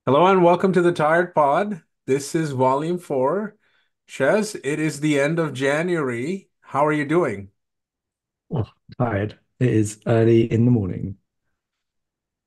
Hello and welcome to the Tired Pod. This is volume four. Shez, it is the end of January. How are you doing? Oh, tired. It is early in the morning.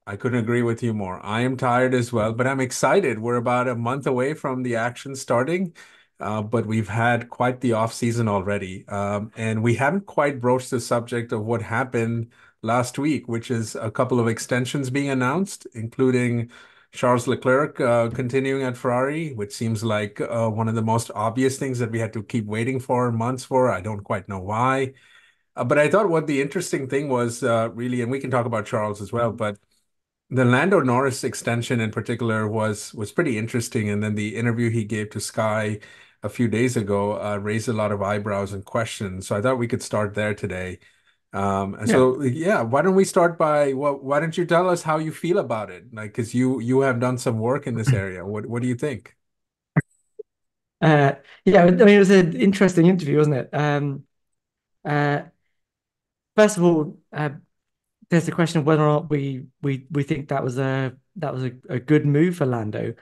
I couldn't agree with you more. I am tired as well, but I'm excited. We're about a month away from the action starting, but we've had quite the off season already. And we haven't quite broached the subject of what happened last week, which is a couple of extensions being announced, including Charles Leclerc continuing at Ferrari, which seems like one of the most obvious things that we had to keep waiting for months for. I don't quite know why. But I thought what the interesting thing was really, and we can talk about Charles as well, but the Lando Norris extension in particular was pretty interesting, and then the interview he gave to Sky a few days ago raised a lot of eyebrows and questions. So I thought we could start there today. And Yeah. so yeah, why don't we start by why don't you tell us how you feel about it? Like, because you have done some work in this area. What do you think? Uh, yeah, I mean, it was an interesting interview, wasn't it? Uh, First of all, there's the question of whether or not we think that was a good move for Lando.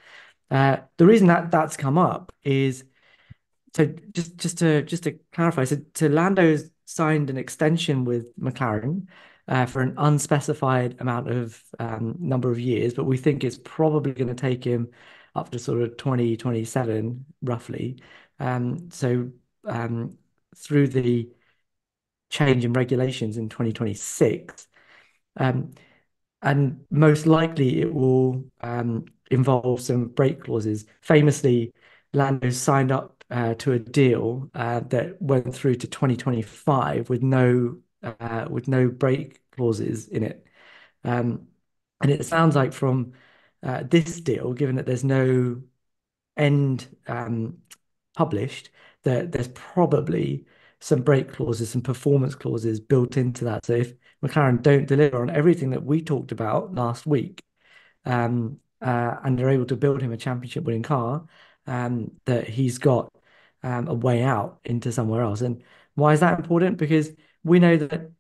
The reason that that's come up is so just to clarify, so Lando's signed an extension with McLaren for an unspecified amount of number of years, but we think it's probably going to take him up to sort of 2027 roughly. So through the change in regulations in 2026, um, and most likely it will involve some break clauses. Famously, Lando signed up to a deal that went through to 2025 with no break clauses in it. Um, and it sounds like from this deal, given that there's no end published, that there's probably some break clauses, some performance clauses built into that. So if McLaren don't deliver on everything that we talked about last week, and they're able to build him a championship winning car, that he's got a way out into somewhere else. And why is that important? Because we know that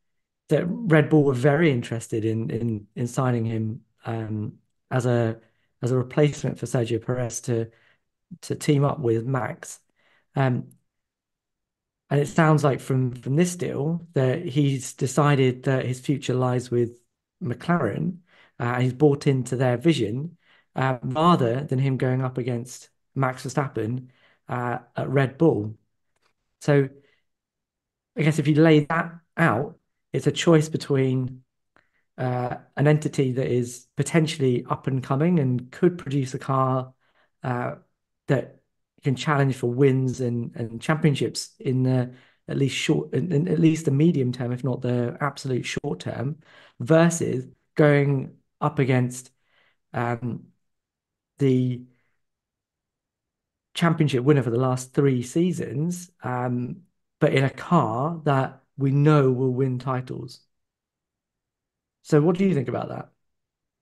Red Bull were very interested in signing him as a replacement for Sergio Perez to team up with Max. Um, and it sounds like from this deal that he's decided that his future lies with McLaren. He's bought into their vision rather than him going up against Max Verstappen at Red Bull. So I guess if you lay that out, it's a choice between an entity that is potentially up and coming and could produce a car uh, that can challenge for wins and championships in the at least in at least the medium term, if not the absolute short term, versus going up against um, the championship winner for the last three seasons, but in a car that we know will win titles. So, what do you think about that?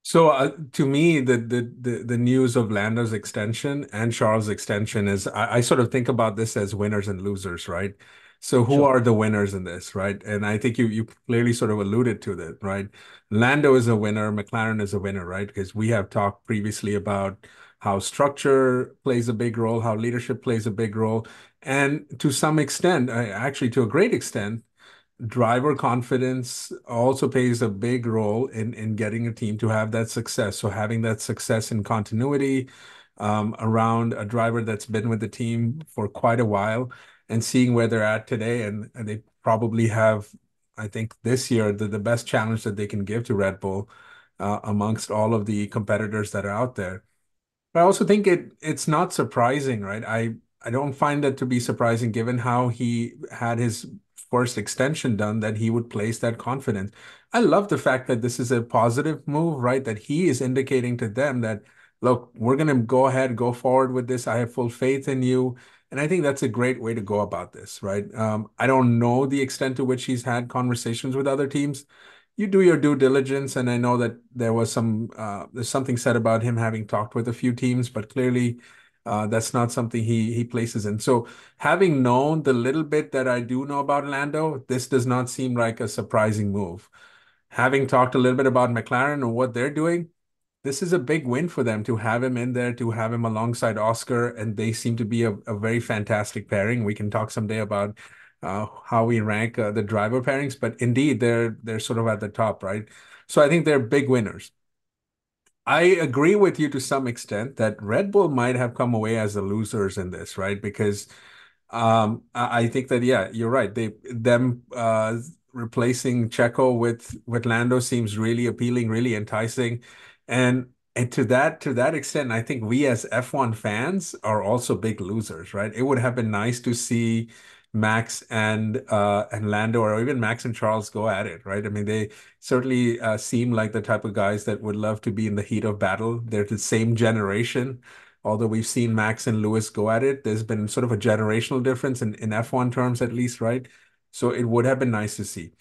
So to me, the news of Lando's extension and Charles' extension is I sort of think about this as winners and losers, right? So who Sure. are the winners in this, right? And I think you clearly sort of alluded to that, right? Lando is a winner, McLaren is a winner, right? Because we have talked previously about how structure plays a big role, how leadership plays a big role, and to some extent, actually to a great extent, driver confidence also plays a big role in getting a team to have that success. So having that success in continuity around a driver that's been with the team for quite a while and seeing where they're at today, and they probably have, I think, this year the best challenge that they can give to Red Bull amongst all of the competitors that are out there. But I also think it's not surprising, right? I don't find that to be surprising given how he had his first extension done that he would place that confidence. I love the fact that this is a positive move, right? That he is indicating to them that, look, we're going to go ahead, go forward with this. I have full faith in you. And I think that's a great way to go about this, right? I don't know the extent to which he's had conversations with other teams. You do your due diligence, and I know that there's something said about him having talked with a few teams, but clearly that's not something he places in. So having known the little bit that I do know about Lando, this does not seem like a surprising move. Having talked a little bit about McLaren and what they're doing, this is a big win for them to have him in there, to have him alongside Oscar, and they seem to be a very fantastic pairing. We can talk someday about how we rank the driver pairings, but indeed they're sort of at the top, right? So I think they're big winners. I agree with you to some extent that Red Bull might have come away as the losers in this, right? Because I think that yeah, you're right. Them replacing Checo with Lando seems really appealing, really enticing, and to that extent, I think we as F1 fans are also big losers, right? It would have been nice to see Max and Lando, or even Max and Charles go at it, right? I mean, they certainly seem like the type of guys that would love to be in the heat of battle. They're the same generation. Although we've seen Max and Lewis go at it, there's been sort of a generational difference in F1 terms, at least, right? So it would have been nice to see.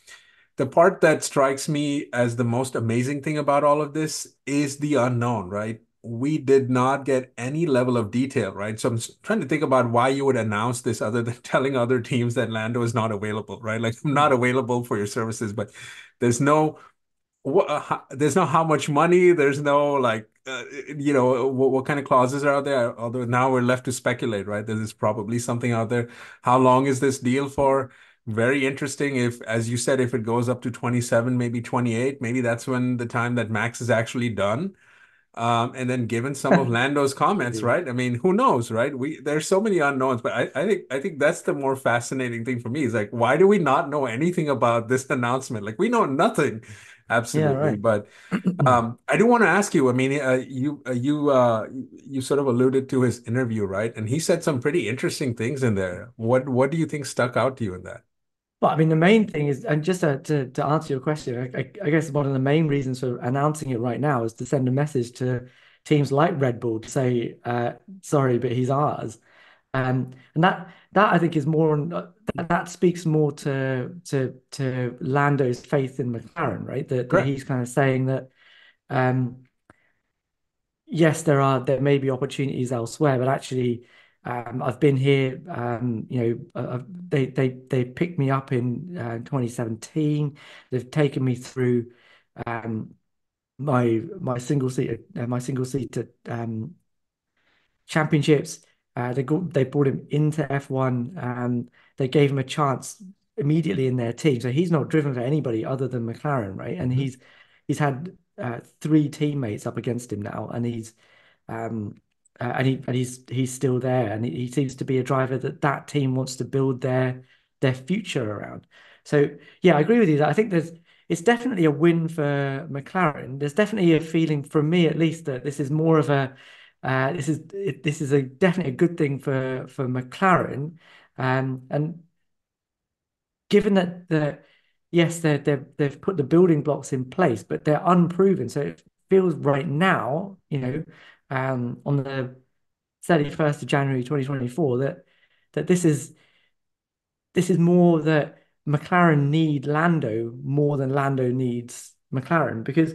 The part that strikes me as the most amazing thing about all of this is the unknown, right? We did not get any level of detail, right? So trying to think about why you would announce this other than telling other teams that Lando is not available, right? Like, I'm not available for your services, but there's no there's no how much money, there's no like what kind of clauses are out there, although now we're left to speculate, right? There's probably something out there. How long is this deal for? Very interesting. If, as you said, if it goes up to 27, maybe 28, maybe that's when the time that Max is actually done. And then given some of Lando's comments, Maybe. right? I mean, who knows, right? There's so many unknowns, but I think that's the more fascinating thing for me is like, why do we not know anything about this announcement? Like, we know nothing, Yeah, absolutely. right. But I do want to ask you. I mean, you sort of alluded to his interview, right? And he said some pretty interesting things in there. What do you think stuck out to you in that? But I mean, the main thing is, and just to answer your question, I guess one of the main reasons for announcing it right now is to send a message to teams like Red Bull to say, sorry, but he's ours. And that I think is more that speaks more to Lando's faith in McLaren, right? That Correct. he's kind of saying that um, yes, there may be opportunities elsewhere, but actually, I've been here. They picked me up in 2017. They've taken me through um, my single seat championships. They brought him into F1. They gave him a chance immediately in their team. So he's not driven for anybody other than McLaren, right? And Mhm. he's had three teammates up against him now, and um, he's still there, and he seems to be a driver that team wants to build their future around. So yeah, I agree with you that I think it's definitely a win for McLaren. There's definitely a feeling from me at least that this is more of a this is a definitely a good thing for McLaren, and given that yes they've put the building blocks in place, but they're unproven. So it feels right now, on the 31st of January 2024, that this is more that McLaren need Lando more than Lando needs McLaren because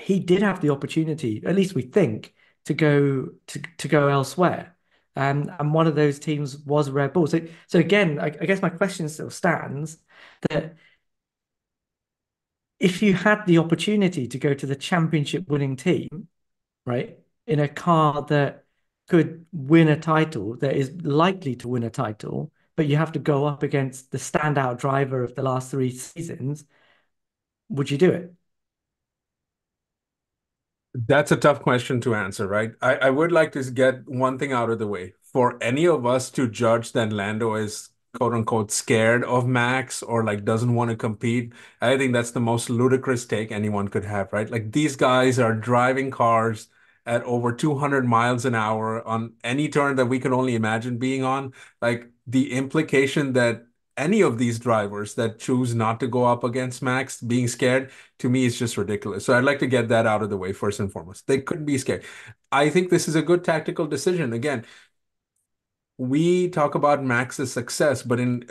he did have the opportunity, at least we think, to go elsewhere. And one of those teams was Red Bull. So again, I guess my question still stands that if you had the opportunity to go to the championship winning team, right, in a car that could win a title, that is likely to win a title, but you have to go up against the standout driver of the last three seasons, would you do it? That's a tough question to answer, right? I would like to get one thing out of the way. For any of us to judge that Lando is quote unquote scared of Max or like doesn't want to compete, I think that's the most ludicrous take anyone could have, right? Like, these guys are driving cars at over 200 miles an hour on any turn that we can only imagine being on. Like, the implication that any of these drivers that choose not to go up against Max being scared, to me, is just ridiculous. So I'd like to get that out of the way first and foremost. They couldn't be scared. I think this is a good tactical decision. Again, we talk about Max's success, but in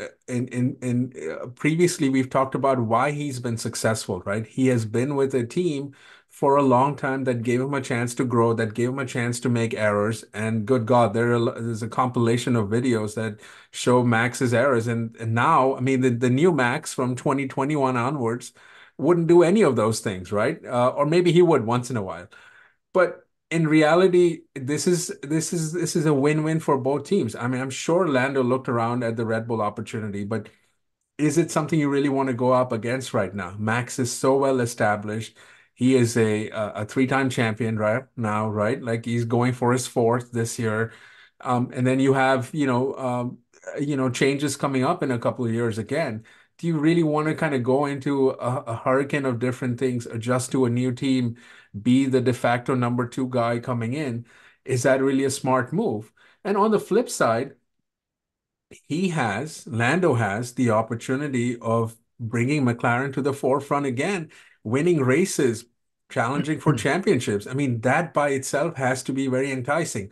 previously we've talked about why he's been successful, right? He has been with a team for a long time that gave him a chance to grow, that gave him a chance to make errors. And good God, there's a compilation of videos that show Max's errors. And now, I mean, the new Max from 2021 onwards. wouldn't do any of those things, right? Or maybe he would once in a while. But in reality, this is a win-win for both teams. I mean, I'm sure Lando looked around at the Red Bull opportunity, but is it something you really want to go up against right now? Max is so well established. He is a three-time champion right now, right? Like he's going for his fourth this year. And then you have, changes coming up in a couple of years again. Do you really want to kind of go into a hurricane of different things, adjust to a new team, be the de facto number two guy coming in? Is that really a smart move? And on the flip side, Lando has the opportunity of bringing McLaren to the forefront again, winning races, challenging for championships. I mean, that by itself has to be very enticing.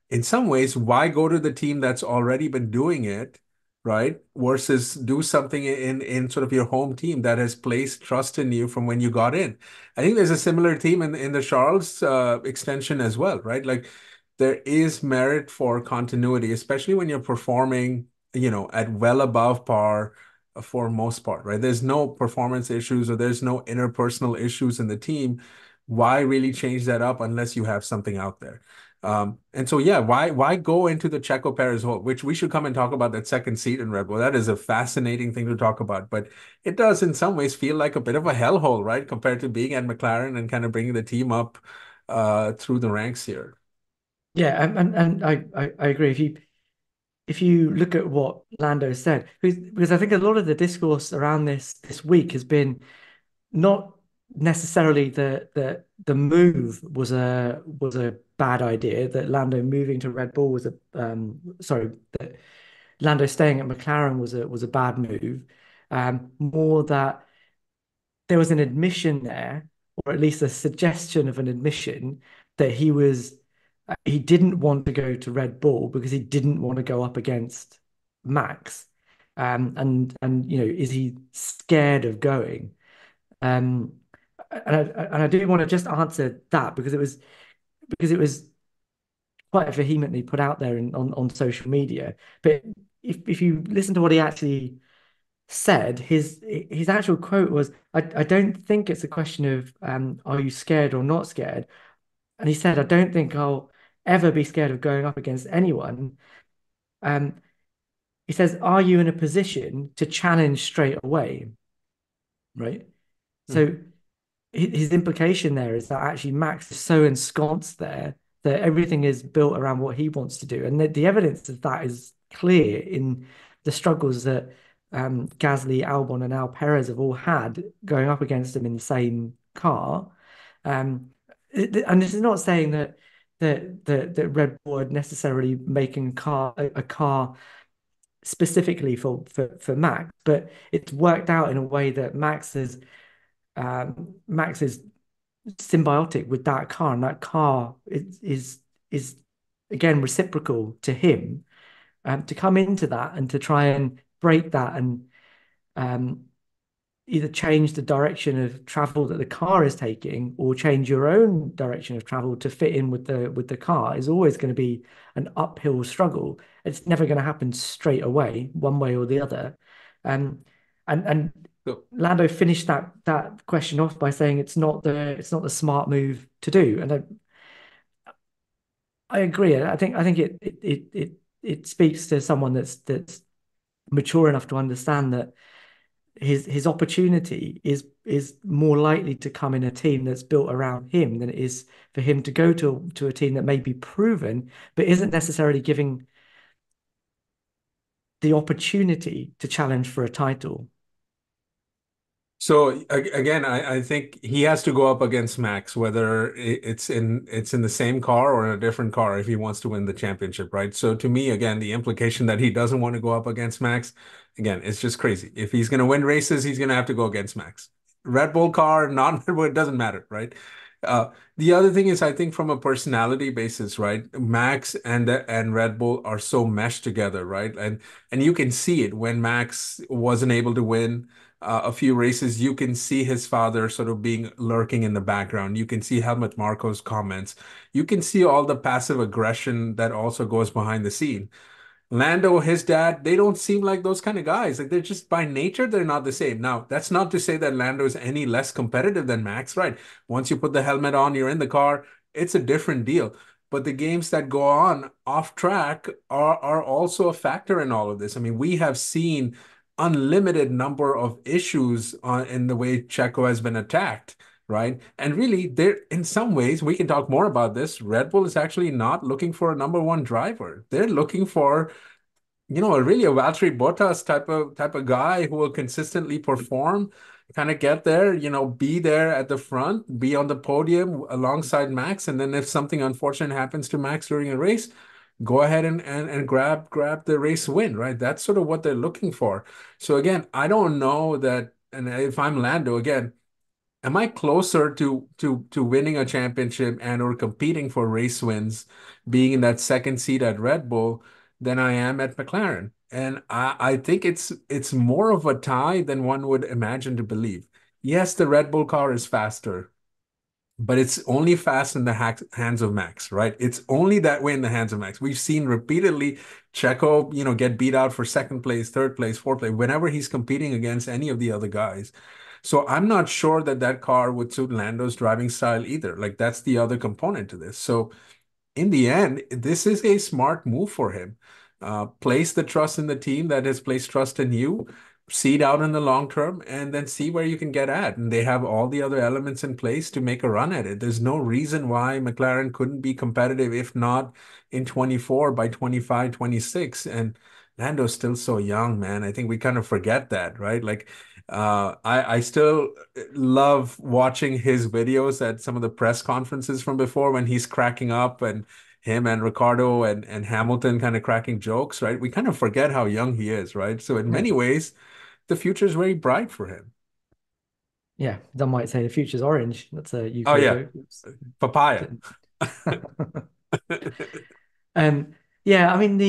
In some ways, why go to the team that's already been doing it, right? Versus do something in sort of your home team that has placed trust in you from when you got in. I think there's a similar team in the Charles extension as well, right? Like there is merit for continuity, especially when you're performing, at well above par for most part, right? There's no performance issues or there's no interpersonal issues in the team. Why really change that up unless you have something out there? And so, yeah, why go into the Checo Perez hole, which we should come and talk about that second seat in Red Bull. That is a fascinating thing to talk about, but it does in some ways feel like a bit of a hellhole, right? Compared to being at McLaren and kind of bringing the team up through the ranks here. Yeah, and I agree. If you look at what Lando said, because I think a lot of the discourse around this week has been not necessarily the move was a bad idea, that Lando moving to Red Bull was a sorry, that Lando staying at McLaren was a bad move. More that there was an admission there, or at least a suggestion of an admission that he didn't want to go to Red Bull because he didn't want to go up against Max. And is he scared of going? Um, and I do want to just answer that because it was quite vehemently put out there on social media. But if you listen to what he actually said, his actual quote was, I don't think it's a question of are you scared or not scared? And he said, I don't think I'll ever be scared of going up against anyone. Um, he says, are you in a position to challenge straight away? Right. So Mhm. his implication there is that actually Max is so ensconced there that everything is built around what he wants to do. And the evidence of that is clear in the struggles that Gasly, Albon, and Al Perez have all had going up against him in the same car. Um, and this is not saying that Red Bull are necessarily making a car specifically for Max, but it's worked out in a way that Max is symbiotic with that car, and that car is again reciprocal to him. To come into that and to try and break that and um, either change the direction of travel that the car is taking or change your own direction of travel to fit in with the car is always going to be an uphill struggle. It's never going to happen straight away, one way or the other. Um, and So, Lando finished that question off by saying it's not the smart move to do. And I agree. I think it speaks to someone that's mature enough to understand that his opportunity is more likely to come in a team that's built around him than it is for him to go to a team that may be proven, but isn't necessarily giving the opportunity to challenge for a title. again, I think he has to go up against Max, whether it's in the same car or in a different car if he wants to win the championship, right? So to me, again, the implication that he doesn't want to go up against Max, again, it's just crazy. If he's going to win races, he's going to have to go against Max. Red Bull car, non-Red Bull, it doesn't matter, right? The other thing is, I think from a personality basis, right? Max and Red Bull are so meshed together, right? And you can see it when Max wasn't able to win a few races, you can see his father sort of being lurking in the background. You can see Helmut Marko's comments. You can see all the passive aggression that also goes behind the scene. Lando, his dad, they don't seem like those kind of guys. Like they're just by nature, they're not the same. Now, that's not to say that Lando is any less competitive than Max, right? Once you put the helmet on, you're in the car, it's a different deal. But the games that go on off track are also a factor in all of this. I mean, we have seen unlimited number of issues in the way Checo has been attacked, right? And really, there in some ways, we can talk more about this. Red Bull is actually not looking for a number one driver. They're looking for really a Valtteri Bottas type of guy who will consistently perform, kind of get there, be there at the front, be on the podium alongside Max, and then if something unfortunate happens to Max during a race, go ahead and grab the race win, right? That's sort of what they're looking for. So again, I don't know that, and if I'm Lando again, am I closer to winning a championship and or competing for race wins, being in that second seat at Red Bull, than I am at McLaren? And I think it's more of a tie than one would imagine to believe. Yes, the Red Bull car is faster, but it's only fast in the hands of Max, right? It's only that way in the hands of Max. We've seen repeatedly Checo, get beat out for second place, third place, fourth place, whenever he's competing against any of the other guys. So I'm not sure that that car would suit Lando's driving style either. Like that's the other component to this. So in the end, this is a smart move for him. Place the trust in the team that has placed trust in you, seed out in the long term, and then see where you can get at. And they have all the other elements in place to make a run at it. There's no reason why McLaren couldn't be competitive, if not in 24 by 25, 26. And Lando's still so young, man. I think we kind of forget that, right? Like, I still love watching his videos at some of the press conferences from before when he's cracking up and him and Ricardo and Hamilton kind of cracking jokes, right? We kind of forget how young he is, right? So in Yeah. many ways, the future is very bright for him. Yeah, some might say the future's orange. That's a Oh UK yeah, joke. Oops. papaya. Um, yeah, I mean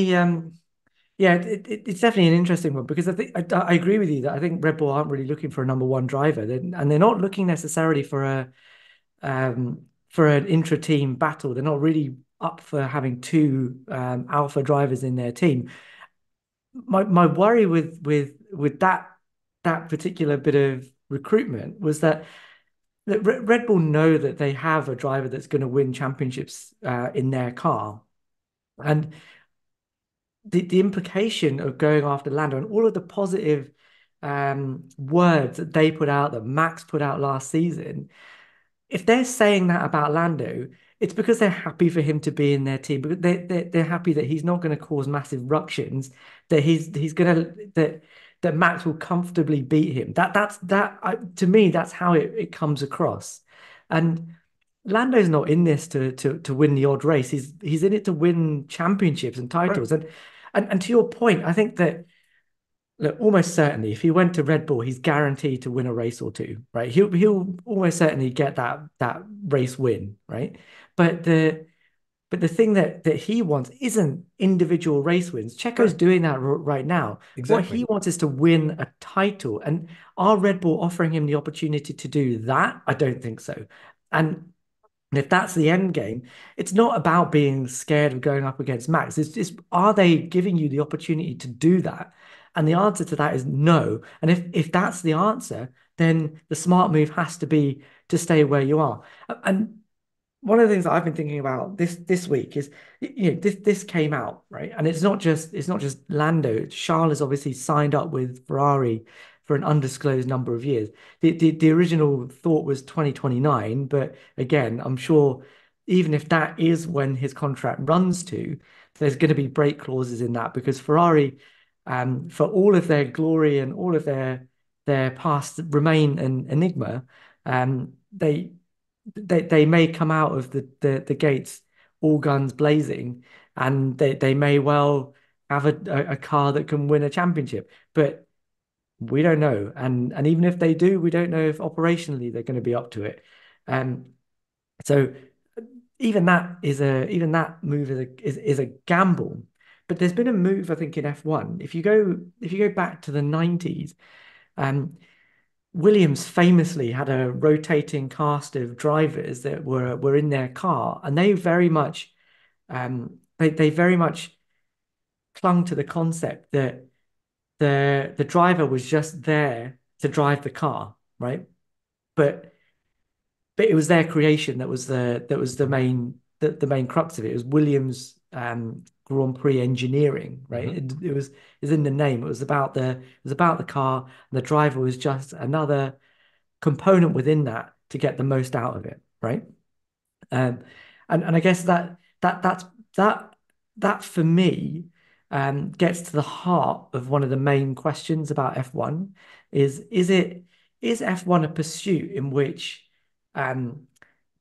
yeah, it's definitely an interesting one because I think I agree with you that I think Red Bull aren't really looking for a number one driver, and they're not looking necessarily for an intra-team battle. They're not really up for having two alpha drivers in their team. My worry with that particular bit of recruitment was that Red Bull know that they have a driver that's going to win championships in their car, and the implication of going after Lando and all of the positive words that they put out, that Max put out last season, if they're saying that about Lando, it's because they're happy for him to be in their team, because they're happy that he's not going to cause massive ructions, that he's going to that Max will comfortably beat him. To me, that's how it comes across. And Lando's not in this to win the odd race. He's in it to win championships and Right. titles. And to your point, I think that look, almost certainly, if he went to Red Bull, he's guaranteed to win a race or two, right? He'll almost certainly get that race win, right? But the thing that he wants isn't individual race wins. Checo's Right. doing that right now. What Exactly. he wants is to win a title. And are Red Bull offering him the opportunity to do that? I don't think so. And if that's the end game, it's not about being scared of going up against Max. It's just, are they giving you the opportunity to do that? And the answer to that is no. And if that's the answer, then the smart move has to be to stay where you are. And one of the things that I've been thinking about this week is, this came out, right, and it's not just Lando. Charles has obviously signed up with Ferrari for an undisclosed number of years. The original thought was 2029, but again, I'm sure even if that is when his contract runs to, there's going to be break clauses in that because Ferrari, for all of their glory and all of their past remain an enigma, they may come out of the gates all guns blazing, and they may well have a car that can win a championship, but we don't know. And even if they do, we don't know if operationally they're going to be up to it. Um, so even that move is a gamble. But there's been a move, I think, in F1. If you go back to the 90s, um, Williams famously had a rotating cast of drivers that were in their car, and they very much clung to the concept that the driver was just there to drive the car, right? But it was their creation that was the main crux of it. It was Williams Grand Prix engineering, right? Hmm. It was in the name. It was about the car, and the driver was just another component within that to get the most out of it, right? Um, and I guess that that for me gets to the heart of one of the main questions about F1 is F1 a pursuit in which um,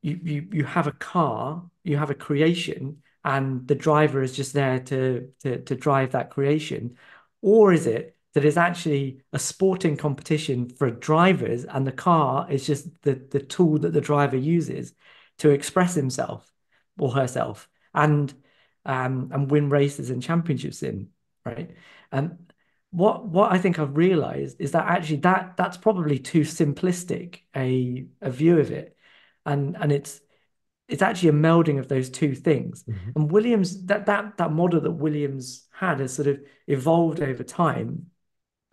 you have a car, you have a creation, and the driver is just there to drive that creation? Or is it that it's actually a sporting competition for drivers and the car is just the tool that the driver uses to express himself or herself and win races and championships in, right? And what I think I've realized is that actually that's probably too simplistic a view of it, and it's actually a melding of those two things. Hmm. And Williams, that model that Williams had has sort of evolved over time,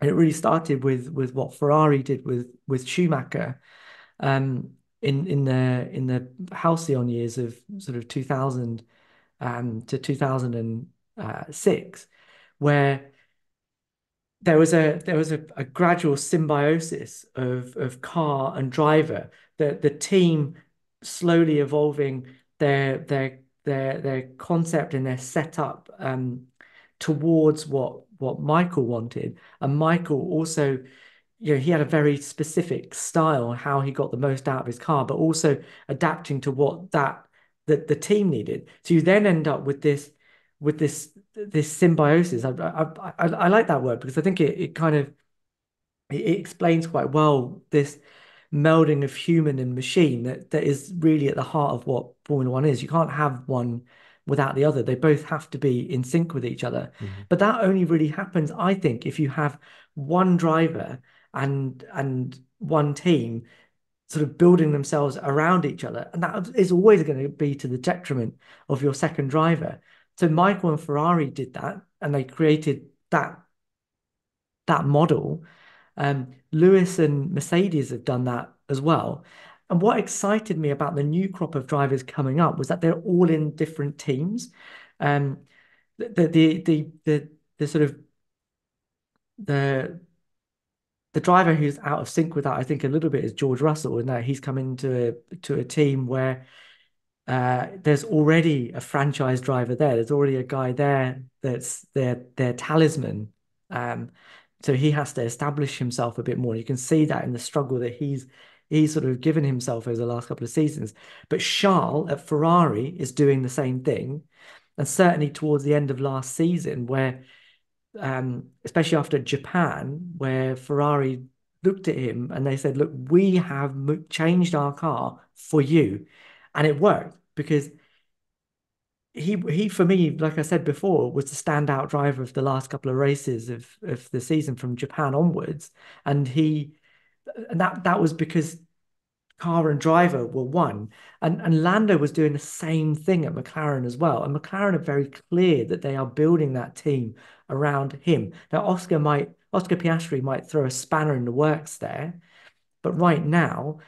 and it really started with what Ferrari did with Schumacher, um, in the halcyon years of sort of 2000 to 2006, where there was a gradual symbiosis of car and driver, the team slowly evolving their concept and their setup towards what Michael wanted. And Michael also, he had a very specific style on how he got the most out of his car, but also adapting to what that the team needed. So you then end up with this symbiosis. I like that word because I think it kind of it explains quite well this melding of human and machine that is really at the heart of what Formula One is. You can't have one without the other. They both have to be in sync with each other. Hmm. But that only really happens, I think, if you have one driver and one team sort of building themselves around each other. And that is always going to be to the detriment of your second driver. So Michael and Ferrari did that, and they created that model. Lewis and Mercedes have done that as well. And what excited me about the new crop of drivers coming up was that they're all in different teams. Um, the sort of the the driver who's out of sync with that, I think, a little bit is George Russell, in that he's come into to a team where there's already a franchise driver there. There's already a guy there that's their talisman. Um, so he has to establish himself a bit more. You can see that in the struggle that he's sort of given himself over the last couple of seasons. But Charles at Ferrari is doing the same thing, and certainly towards the end of last season, where especially after Japan, where Ferrari looked at him and they said, "Look, we have changed our car for you," and it worked because he for me, like I said before, was the standout driver of the last couple of races of the season from Japan onwards, and that was because car and driver were one. And Lando was doing the same thing at McLaren as well. And McLaren are very clear that they are building that team around him. Now, Oscar Piastri might throw a spanner in the works there, but right now,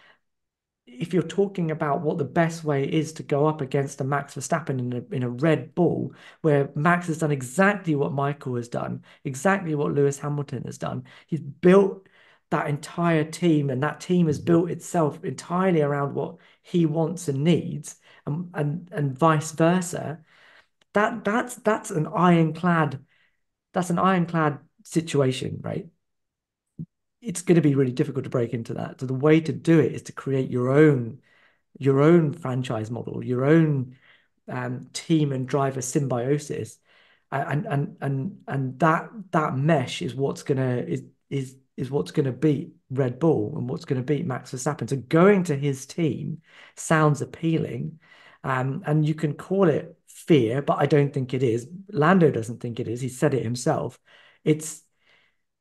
if you're talking about what the best way is to go up against a Max Verstappen in a Red Bull, where Max has done exactly what Michael has done, exactly what Lewis Hamilton has done. He's built that entire team, and that team has Hmm. built itself entirely around what he wants and needs, and vice versa. That's an ironclad situation, right? It's going to be really difficult to break into that. So the way to do it is to create your own franchise model, your own team and driver symbiosis, and that mesh is what's gonna is what's gonna beat Red Bull and what's gonna beat Max Verstappen. So going to his team sounds appealing, and you can call it fear, but I don't think it is. Lando doesn't think it is. He said it himself. It's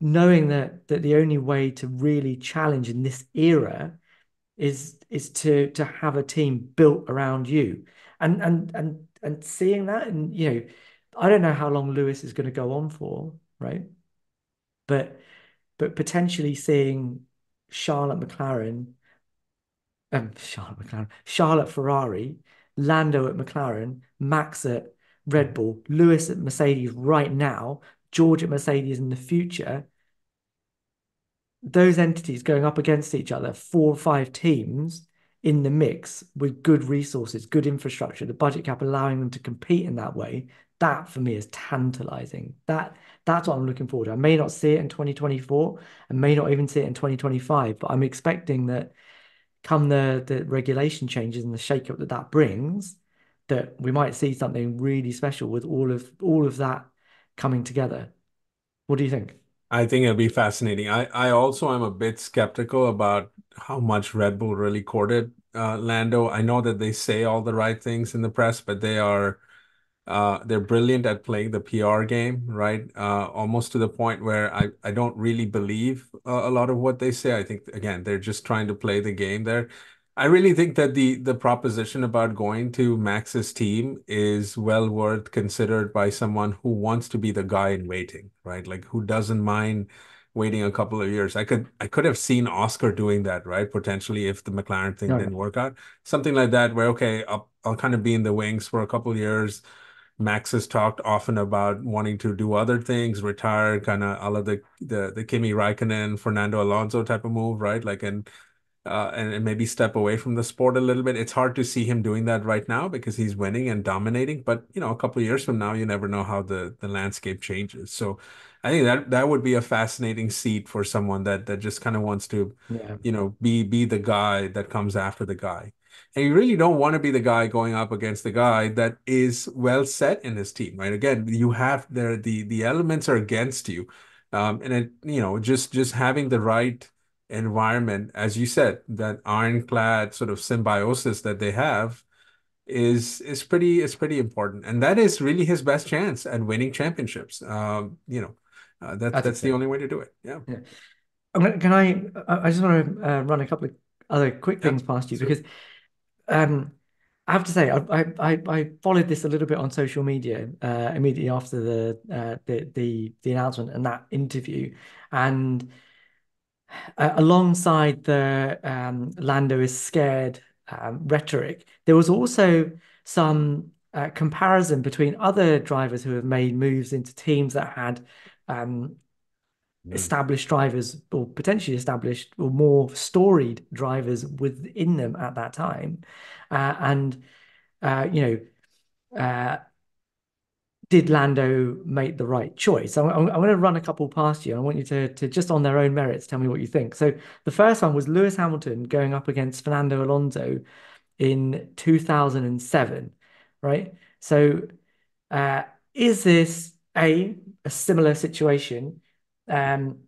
knowing that the only way to really challenge in this era is to have a team built around you, and seeing that, and I don't know how long Lewis is going to go on for, right? But potentially seeing Charlotte McLaren, Charlotte Ferrari, Lando at McLaren, Max at Red Bull, Lewis at Mercedes right now, George at Mercedes in the future, those entities going up against each other, 4 or 5 teams in the mix with good resources, good infrastructure, the budget cap allowing them to compete in that way, that for me is tantalizing. That's what I'm looking forward to. I may not see it in 2024, I may not even see it in 2025, but I'm expecting that come the regulation changes and the shakeup that that brings, that we might see something really special with all of that coming together. What do you think? I think it'll be fascinating. I also am a bit skeptical about how much Red Bull really courted Lando. I know that they say all the right things in the press, but they're brilliant at playing the PR game, right? Almost to the point where I don't really believe a lot of what they say. I think again, they're just trying to play the game there. I really think that the proposition about going to Max's team is well worth considered by someone who wants to be the guy in waiting, right? Like who doesn't mind waiting a couple of years. I could have seen Oscar doing that, right? Potentially if the McLaren thing No, didn't work out. Something like that where okay, I'll kind of be in the wings for a couple of years. Max has talked often about wanting to do other things, retire, kind of all of the Kimi Raikkonen, Fernando Alonso type of move, right? Like and maybe step away from the sport a little bit. It's hard to see him doing that right now because he's winning and dominating. But a couple of years from now, you never know how the landscape changes. So I think that would be a fascinating seat for someone that just kind of wants to, yeah, be the guy that comes after the guy. And you really don't want to be the guy going up against the guy that is well set in his team, right? Again, you have there the elements are against you. And just having the right environment, as you said, that ironclad sort of symbiosis that they have is pretty important, and that is really his best chance at winning championships. I think That's the so. only way to do it. Yeah, Yeah. Can I just want to run a couple of other quick yeah, things past you sure. because um, I have to say I followed this a little bit on social media immediately after the announcement and that interview, and alongside the Lando is scared rhetoric, there was also some comparison between other drivers who have made moves into teams that had um, Mm. established drivers or potentially established or more storied drivers within them at that time. And uh, did Lando make the right choice? I'm going to run a couple past you. I want you to just on their own merits tell me what you think. So the first one was Lewis Hamilton going up against Fernando Alonso in 2007, right? So uh, is this a similar situation? Um,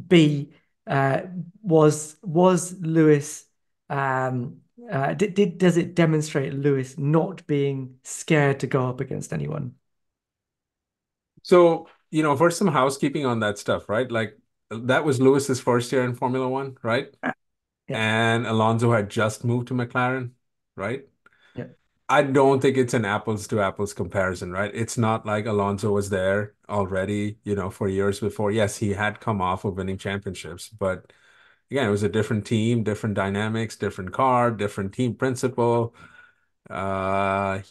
B, uh, was Lewis does it demonstrate Lewis not being scared to go up against anyone? So for some housekeeping on that stuff, right? Like that was Lewis's first year in Formula One, right? Yeah, And Alonso had just moved to McLaren, right? yeah, I don't think it's an apples to apples comparison, right? It's not like Alonso was there already, for years before. Yes, he had come off of winning championships, but again, it was a different team, different dynamics, different car, different team principle. Not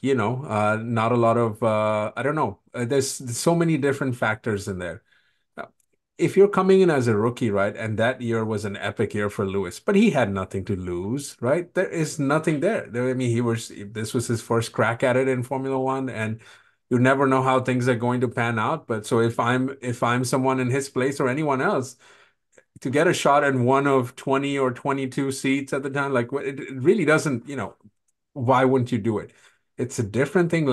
a lot of I don't know. There's so many different factors in there. Uh, If you're coming in as a rookie, right, and that year was an epic year for Lewis, but he had nothing to lose, right? There is nothing there. I mean, this was his first crack at it in Formula One, and you never know how things are going to pan out. But so if I'm someone in his place or anyone else, to get a shot in one of 20 or 22 seats at the time, like it really doesn't, why wouldn't you do it? It's a different thing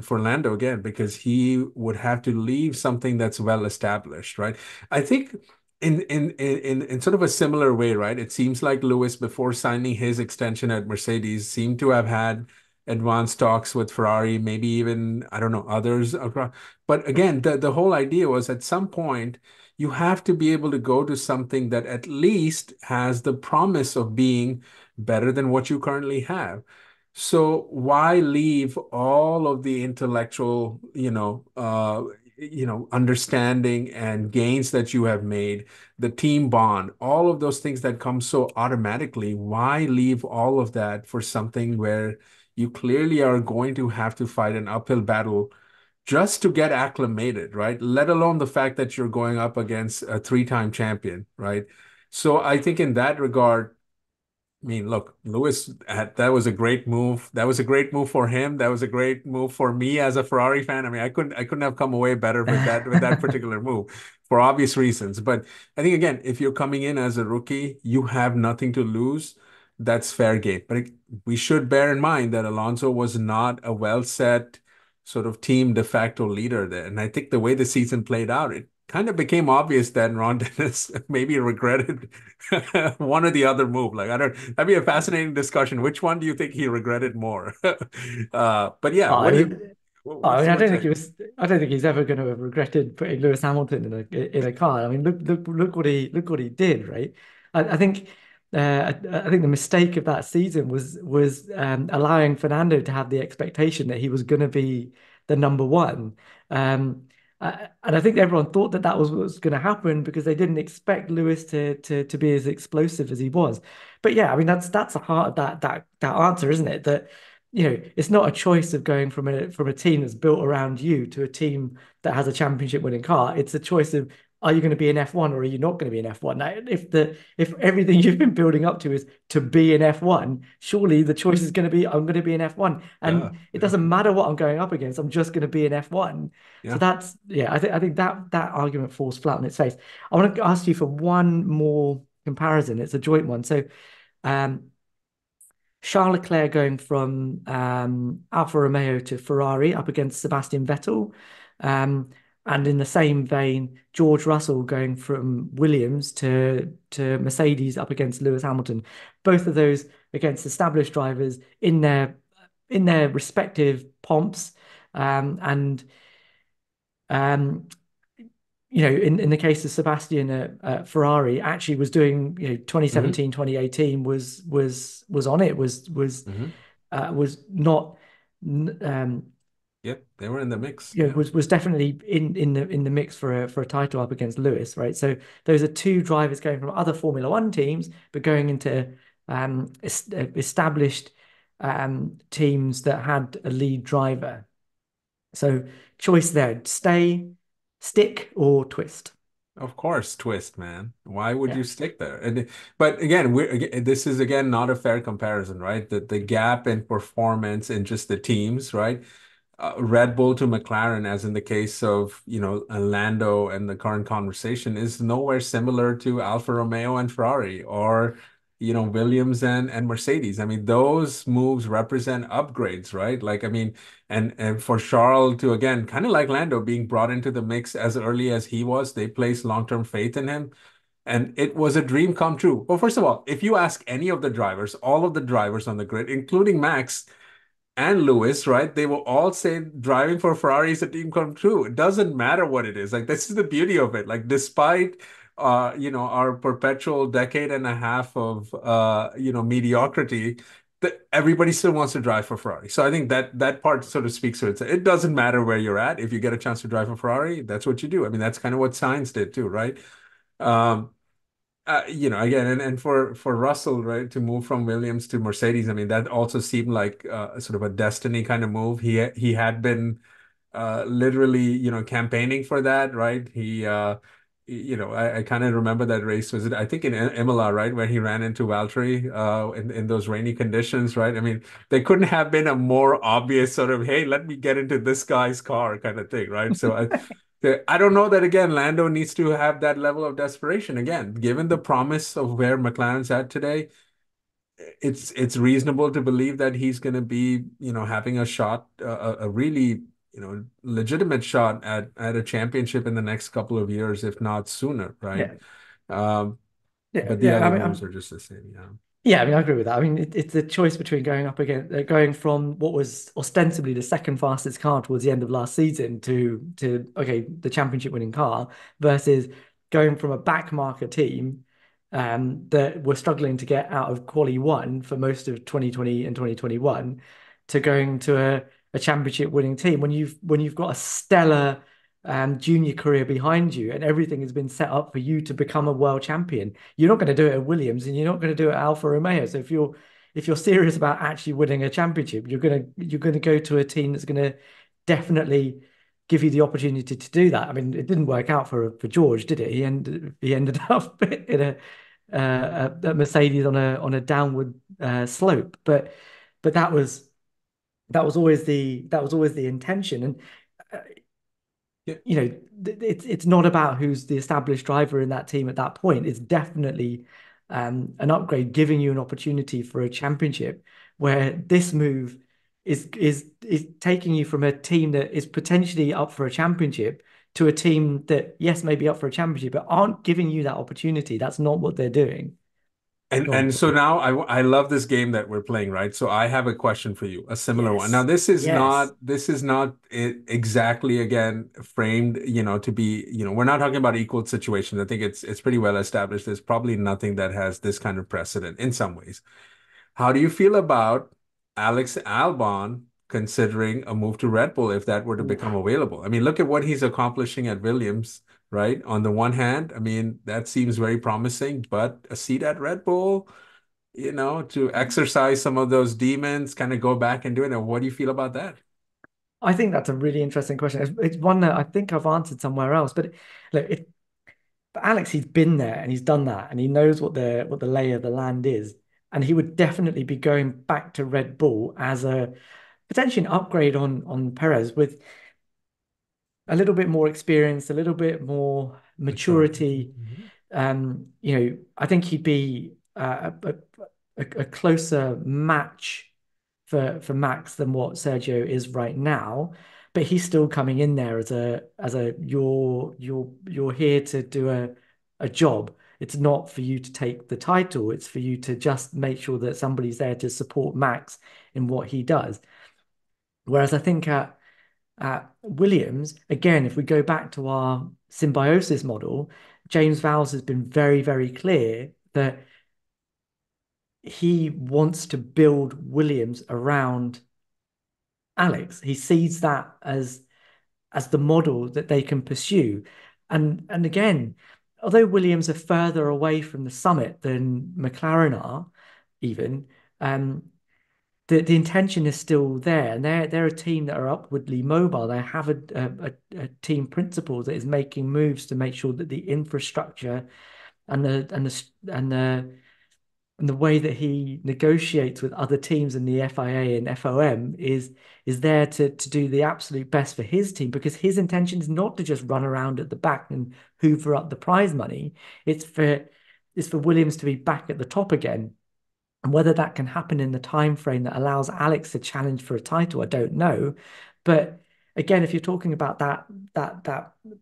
for Lando again, because he would have to leave something that's well established, right? I think in sort of a similar way, right? It seems like Lewis, before signing his extension at Mercedes, seemed to have had advanced talks with Ferrari, maybe even, I don't know, others across. But again, the whole idea was at some point you have to be able to go to something that at least has the promise of being better than what you currently have. So why leave all of the intellectual, understanding and gains that you have made, the team bond, all of those things that come so automatically? Why leave all of that for something where you clearly are going to have to fight an uphill battle just to get acclimated, right? Let alone the fact that you're going up against a three-time champion, right? So I think in that regard, I mean, look, that was a great move. That was a great move for him. That was a great move for me as a Ferrari fan. I mean, I couldn't have come away better with that particular move for obvious reasons. But I think again, if you're coming in as a rookie, you have nothing to lose. That's fair game. But we should bear in mind that Alonso was not a well set sort of team de facto leader there. And I think the way the season played out, it kind of became obvious that Ron Dennis maybe regretted one or the other move. Like, I don't, that'd be a fascinating discussion. Which one do you think he regretted more? But yeah, I mean, I what's mean, your take? I don't think he's ever going to have regretted putting Lewis Hamilton in a car. I mean, look what he did, right? I think I think the mistake of that season was allowing Fernando to have the expectation that he was going to be the number one. And I think everyone thought that that was what was going to happen because they didn't expect Lewis to be as explosive as he was. But yeah, I mean, that's the heart of that answer, isn't it? That it's not a choice of going from a team that's built around you to a team that has a championship winning car. It's a choice of, are you going to be in F1 or are you not going to be in F1? Now, if everything you've been building up to is to be in F1, surely the choice is going to be, I'm going to be in F1. Yeah, And it yeah, doesn't matter what I'm going up against, I'm just going to be in F1. So yeah. that's, yeah, I think that argument falls flat on its face. I want to ask you for one more comparison. It's a joint one. So um Charles Leclerc going from Alfa Romeo to Ferrari up against Sebastian Vettel. Um, and in the same vein, George Russell going from Williams to Mercedes up against Lewis Hamilton. Both of those against established drivers in their respective pomps. And um, in the case of Sebastian at Ferrari, actually was doing, Hmm. 2017, 2018 was on it, Hmm. was not, um, Yep, they were in the mix. Yeah, was definitely in the mix for a title up against Lewis, right? So those are two drivers going from other Formula One teams, but going into established teams that had a lead driver. So choice there, stick or twist. of course, twist, man. Why would Yeah. you stick there? But again, this is again not a fair comparison, right? The gap in performance in just the teams, right? Red Bull to McLaren, as in the case of, Lando and the current conversation, is nowhere similar to Alfa Romeo and Ferrari or, Williams and Mercedes. I mean, those moves represent upgrades, right? Like, I mean, and for Charles to, again, kind of like Lando being brought into the mix as early as he was, they placed long-term faith in him. And it was a dream come true. Well, first of all, if you ask any of the drivers, all of the drivers on the grid, including Max, and Lewis, right? They will all say driving for Ferrari is a dream come true. It doesn't matter what it is. Like, this is the beauty of it. Like, despite our perpetual decade and a half of mediocrity, everybody still wants to drive for Ferrari. So I think that part sort of speaks for itself. It doesn't matter where you're at. If you get a chance to drive for Ferrari, that's what you do. I mean, that's kind of what science did too, right? Um, again, and for Russell, right, to move from Williams to Mercedes, I mean, that also seemed like sort of a destiny kind of move. He had been literally, campaigning for that, right? I kind of remember that race. Was it, I think, in Imola, right, where he ran into Valtteri in those rainy conditions, right? I mean, there couldn't have been a more obvious sort of, hey, let me get into this guy's car kind of thing, right? So I don't know that again. Lando needs to have that level of desperation again, given the promise of where McLaren's at today. It's reasonable to believe that he's going to be, having a shot, a really, legitimate shot at a championship in the next couple of years, if not sooner, right? Yeah. Um, Yeah, but the yeah. I other mean, moves are just the same. Yeah. yeah. I mean, I agree with that. I mean, it's a choice between going from what was ostensibly the second fastest car towards the end of last season to okay, the championship winning car versus going from a backmarker team that were struggling to get out of quali one for most of 2020 and 2021 to going to a championship winning team when you've got a stellar junior career behind you and everything has been set up for you to become a world champion. You're not going to do it at Williams and you're not going to do it at Alfa Romeo. So if you're serious about actually winning a championship, you're gonna go to a team that's going to definitely give you the opportunity to do that. I mean, it didn't work out for George, did it? He ended up in a Mercedes on a downward slope, but that was always the intention. And uh, Yeah. you know, it's not about who's the established driver in that team at that point. It's definitely an upgrade, giving you an opportunity for a championship. Where this move is taking you from a team that is potentially up for a championship to a team that, yes, may be up for a championship, but aren't giving you that opportunity. That's not what they're doing. Go on, And so sorry. now I love this game that we're playing, right? So I have a question for you, a similar one. Now Yes, yes. this is not exactly again framed, to be, we're not talking about equal situations. I think it's pretty well established. There's probably nothing that has this kind of precedent in some ways. How do you feel about Alex Albon considering a move to Red Bull if that were to Ooh. become available? I mean, look at what he's accomplishing at Williams, right? On the one hand, I mean, that seems very promising, but a seat at Red Bull, to exercise some of those demons, kind of go back and do it. And what do you feel about that? I think that's a really interesting question. It's one that I think I've answered somewhere else. But look, but Alex, he's been there and he's done that, and he knows what the lay of the land is. And he would definitely be going back to Red Bull as a potentially an upgrade on Perez with a little bit more experience, a little bit more Maturity. maturity. I think he'd be a closer match for Max than what Sergio is right now. But he's still coming in there as a you're here to do a job. It's not for you to take the title. It's for you to just make sure that somebody's there to support Max in what he does. Whereas I think at Williams, again, if we go back to our symbiosis model, James Vowles has been very, very clear that he wants to build Williams around Alex. He sees that as the model that they can pursue. And again, although Williams are further away from the summit than McLaren are, even, um, the intention is still there, and they're a team that are upwardly mobile. They have a team principle that is making moves to make sure that the infrastructure and the way that he negotiates with other teams in the FIA and FOM is there to do the absolute best for his team, because his intention is not to just run around at the back and hoover up the prize money. It's for Williams to be back at the top again. And whether that can happen in the time frame that allows Alex to challenge for a title, I don't know. But again, if you're talking about that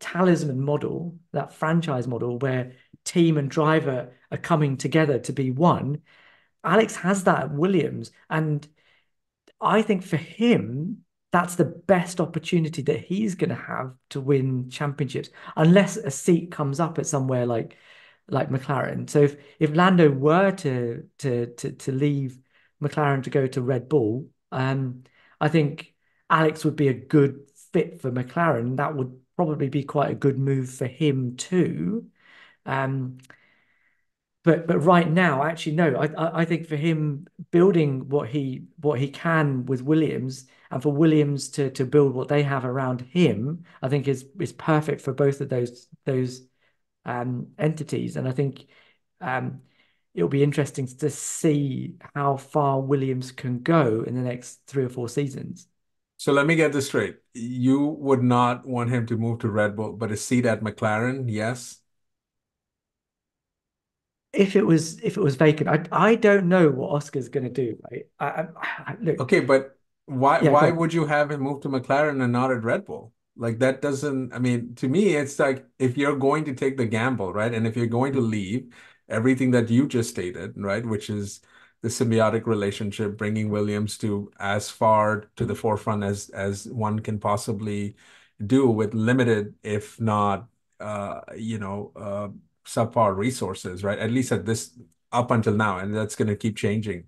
talisman model, that franchise model where team and driver are coming together to be one, Alex has that at Williams. And I think for him, that's the best opportunity that he's going to have to win championships, unless a seat comes up at somewhere like McLaren. So if Lando were to leave McLaren to go to Red Bull, I think Alex would be a good fit for McLaren. That would probably be quite a good move for him too. Um, but right now, actually, no. I think for him building what he can with Williams, and for Williams to build what they have around him, I think is perfect for both of those entities. And I think um, it'll be interesting to see how far Williams can go in the next 3 or 4 seasons. So let me get this straight. You would not want him to move to Red Bull, but a seat at McLaren, yes? If it was vacant, I don't know what Oscar's going to do. Right? Look, Okay, but why yeah, go why on. would you have him move to McLaren and not at Red Bull? Like that doesn't, I mean, to me, it's like if you're going to take the gamble, right? And if you're going to leave everything that you just stated, right, which is the symbiotic relationship, bringing Williams to as far to the forefront as one can possibly do with limited, if not subpar resources, right? At least at this up until now, and that's going to keep changing.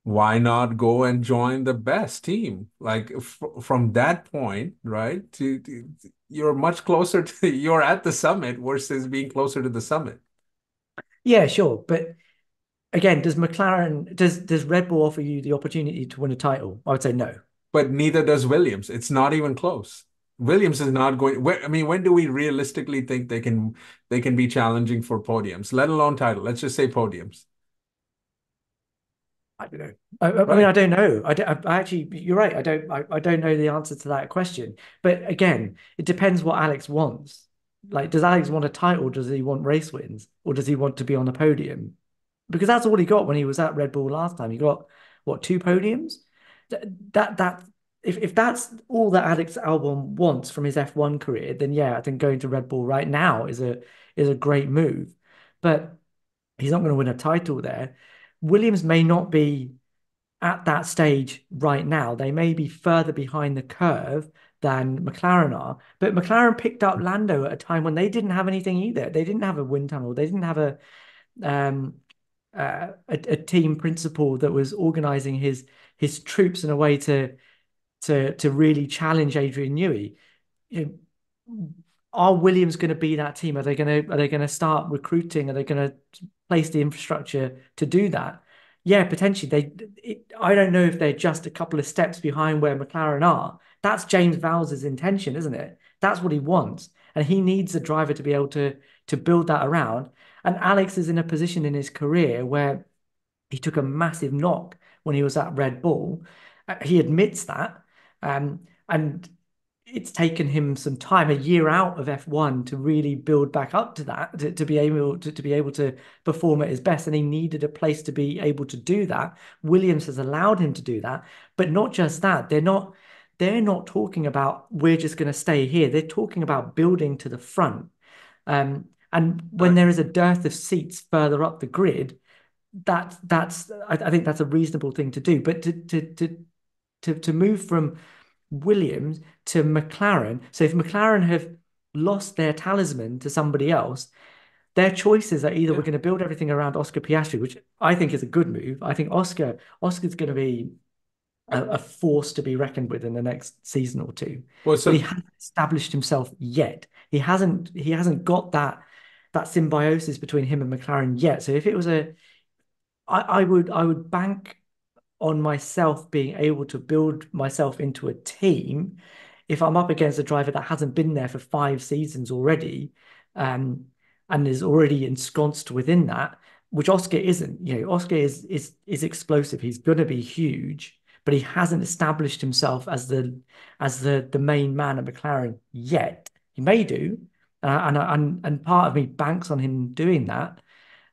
Why not go and join the best team? Like from that point, right? You're much closer to you're at the summit versus being closer to the summit. Yeah, sure. But again, does Red Bull offer you the opportunity to win a title? I would say no. But neither does Williams. It's not even close. Williams is not going. I mean, when do we realistically think they can be challenging for podiums, let alone title? Let's just say podiums, I don't know. I mean, right? I don't know. I actually, you're right. I don't know the answer to that question. But again, it depends what Alex wants. Like, does Alex want a title? Does he want race wins? Or does he want to be on the podium? Because that's all he got when he was at Red Bull last time. He got what, two podiums? That if that's all that Alex Albon wants from his F1 career, then yeah, I think going to Red Bull right now is a great move. But he's not going to win a title there. Williams may not be at that stage right now. They may be further behind the curve than McLaren are, but McLaren picked up Lando at a time when they didn't have anything either. They didn't have a wind tunnel. They didn't have um, a team principal that was organizing his troops in a way to really challenge Adrian Newey. You know, are Williams going to be that team? Are they going to start recruiting? Are they going to place the infrastructure to do that? Yeah, potentially. I don't know if they're just a couple of steps behind where McLaren are. That's James Vowles' intention, isn't it? That's what he wants, and he needs a driver to be able to build that around. And Alex is in a position in his career where he took a massive knock when he was at Red Bull. He admits that. And it's taken him some time, a year out of F1, to really build back up to that, to be able to perform at his best. And he needed a place to be able to do that. Williams has allowed him to do that, but not just that. They're not talking about we're just going to stay here. They're talking about building to the front. And when Uh, there is a dearth of seats further up the grid, I think that's a reasonable thing to do. But to move from Williams to McLaren, so if McLaren have lost their talisman to somebody else, their choices are either we're yeah. going to build everything around Oscar Piastri, which I think is a good move. I think Oscar's going to be a force to be reckoned with in the next season or two, Well, but he so hasn't established himself yet. He hasn't got that symbiosis between him and McLaren yet. So if it was I would bank on myself being able to build myself into a team if I'm up against a driver that hasn't been there for 5 seasons already, um, and is already ensconced within that, which Oscar isn't. Oscar is explosive. He's gonna be huge, but he hasn't established himself as the main man at McLaren yet. He may do, and part of me banks on him doing that.